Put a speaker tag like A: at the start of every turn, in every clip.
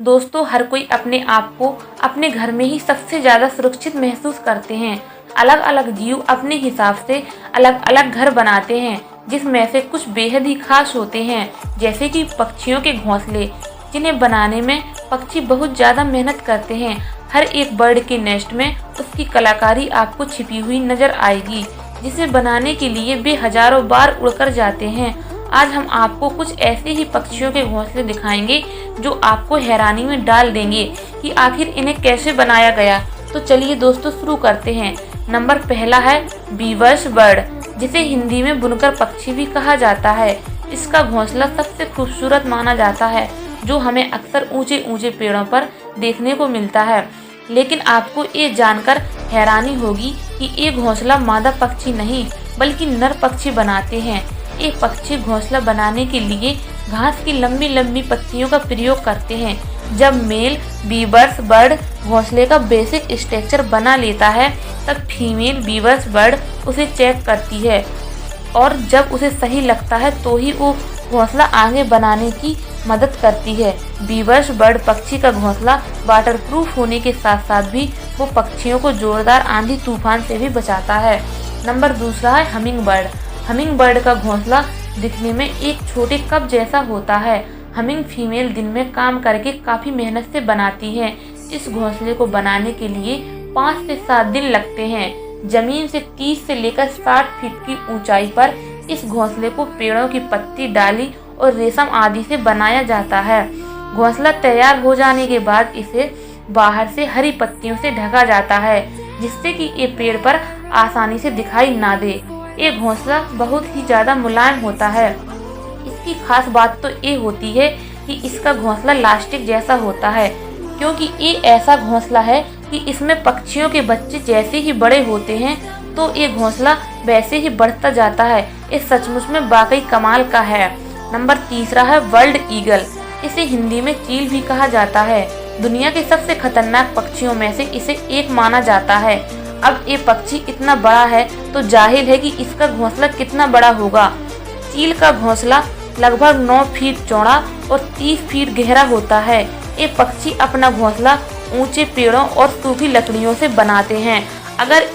A: दोस्तों, हर कोई अपने आप को अपने घर में ही सबसे ज़्यादा सुरक्षित महसूस करते हैं। अलग अलग जीव अपने हिसाब से अलग अलग घर बनाते हैं, जिसमें से कुछ बेहद ही खास होते हैं, जैसे कि पक्षियों के घोंसले, जिन्हें बनाने में पक्षी बहुत ज़्यादा मेहनत करते हैं। हर एक बर्ड के नेस्ट में उसकी कलाकारी आपको छिपी हुई नजर आएगी, जिसे बनाने के लिए वे हजारों बार उड़कर जाते हैं। आज हम आपको कुछ ऐसे ही पक्षियों के घोंसले दिखाएंगे जो आपको हैरानी में डाल देंगे कि आखिर इन्हें कैसे बनाया गया। तो चलिए दोस्तों, शुरू करते हैं। नंबर पहला है बीवर्स बर्ड, जिसे हिंदी में बुनकर पक्षी भी कहा जाता है। इसका घोंसला सबसे खूबसूरत माना जाता है, जो हमें अक्सर ऊंचे ऊंचे पेड़ों पर देखने को मिलता है। लेकिन आपको ये जानकर हैरानी होगी कि ये घोंसला मादा पक्षी नहीं बल्कि नर पक्षी बनाते हैं। ये पक्षी घोंसला बनाने के लिए घास की लंबी लंबी पत्तियों का प्रयोग करते हैं। जब मेल बीवर्स बर्ड घोंसले का बेसिक स्ट्रक्चर बना लेता है, तब फीमेल बीवर्स बर्ड उसे चेक करती है और जब उसे सही लगता है तो ही वो घोंसला आगे बनाने की मदद करती है। बीवर्स बर्ड पक्षी का घोंसला वाटरप्रूफ होने के साथ साथ भी वो पक्षियों को जोरदार आंधी तूफान से भी बचाता है। नंबर दूसरा है हमिंग बर्ड। हमिंग बर्ड का घोंसला दिखने में एक छोटे कप जैसा होता है। हमिंग फीमेल दिन में काम करके काफ़ी मेहनत से बनाती है। इस घोंसले को बनाने के लिए 5 से 7 दिन लगते हैं। जमीन से 30 से लेकर 60 फीट की ऊंचाई पर इस घोंसले को पेड़ों की पत्ती, डाली और रेशम आदि से बनाया जाता है। घोंसला तैयार हो जाने के बाद इसे बाहर से हरी पत्तियों से ढका जाता है, जिससे कि ये पेड़ पर आसानी से दिखाई ना दे। ये घोंसला बहुत ही ज़्यादा मुलायम होता है। इसकी खास बात तो ये होती है कि इसका घोंसला इलास्टिक जैसा होता है, क्योंकि ये ऐसा घोंसला है कि इसमें पक्षियों के बच्चे जैसे ही बड़े होते हैं तो ये घोंसला वैसे ही बढ़ता जाता है। ये सचमुच में वाकई कमाल का है। नंबर तीसरा है वर्ल्ड ईगल। इसे हिंदी में चील भी कहा जाता है। दुनिया के सबसे खतरनाक पक्षियों में से इसे एक माना जाता है। अब ये पक्षी इतना बड़ा है तो जाहिर है कि इसका घोंसला कितना बड़ा होगा। चील का घोंसला लगभग 9 फीट चौड़ा और 30 फीट गहरा होता है। ये पक्षी अपना घोंसला ऊंचे पेड़ों और सूखी लकड़ियों से बनाते हैं। अगर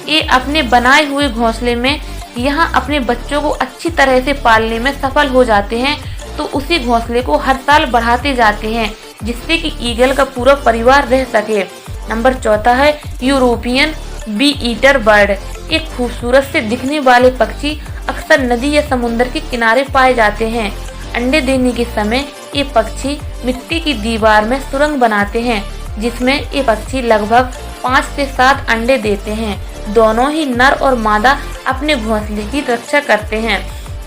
A: ये अपने बनाए हुए घोंसले में यहाँ अपने बच्चों को अच्छी तरह से पालने में सफल हो जाते हैं, तो उसी घोंसले को हर साल बढ़ाते जाते हैं, जिससे कि ईगल का पूरा परिवार रह सके। नंबर चौथा है यूरोपियन बी ईटर बर्ड। एक खूबसूरत से दिखने वाले पक्षी अक्सर नदी या समुद्र के किनारे पाए जाते हैं। अंडे देने के समय ये पक्षी मिट्टी की दीवार में सुरंग बनाते हैं, जिसमें ये पक्षी लगभग 5 से 7 अंडे देते हैं। दोनों ही नर और मादा अपने घोंसले की रक्षा करते हैं।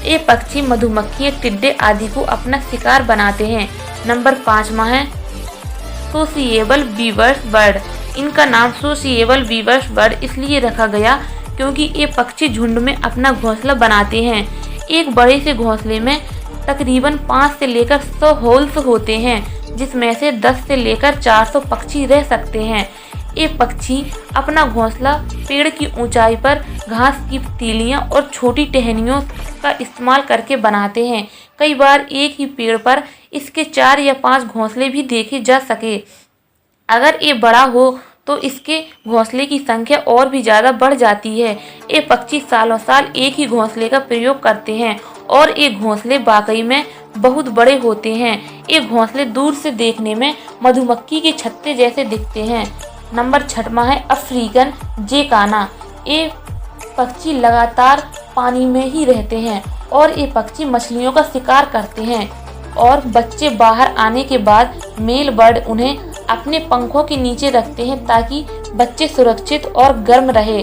A: ये पक्षी मधुमक्खियाँ, टिड्डे आदि को अपना शिकार बनाते हैं। नंबर 5वां है सोशिएबल बीवर्स बर्ड। इनका नाम सोशिएबल बीवर्स बर्ड इसलिए रखा गया क्योंकि ये पक्षी झुंड में अपना घोंसला बनाते हैं। एक बड़े से घोंसले में तकरीबन 5 से लेकर 100 होल्स होते हैं, जिसमें से 10 से लेकर 400 पक्षी रह सकते हैं। ये पक्षी अपना घोंसला पेड़ की ऊंचाई पर घास की तीलियां और छोटी टहनियों का इस्तेमाल करके बनाते हैं। कई बार एक ही पेड़ पर इसके 4 या 5 घोंसले भी देखे जा सके। अगर ये बड़ा हो तो इसके घोंसले की संख्या और भी ज़्यादा बढ़ जाती है। ये पक्षी सालों साल एक ही घोंसले का प्रयोग करते हैं और ये घोंसले वाकई में बहुत बड़े होते हैं। ये घोंसले दूर से देखने में मधुमक्खी के छत्ते जैसे दिखते हैं। नंबर 6वां है अफ्रीकन जेकाना। ये पक्षी लगातार पानी में ही रहते हैं और ये पक्षी मछलियों का शिकार करते हैं और बच्चे बाहर आने के बाद मेल बर्ड उन्हें अपने पंखों के नीचे रखते हैं ताकि बच्चे सुरक्षित और गर्म रहे।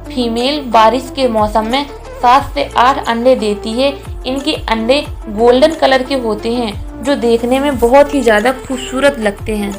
A: फीमेल बारिश के मौसम में 7 से 8 अंडे देती है। इनके अंडे गोल्डन कलर के होते हैं, जो देखने में बहुत ही ज़्यादा खूबसूरत लगते हैं।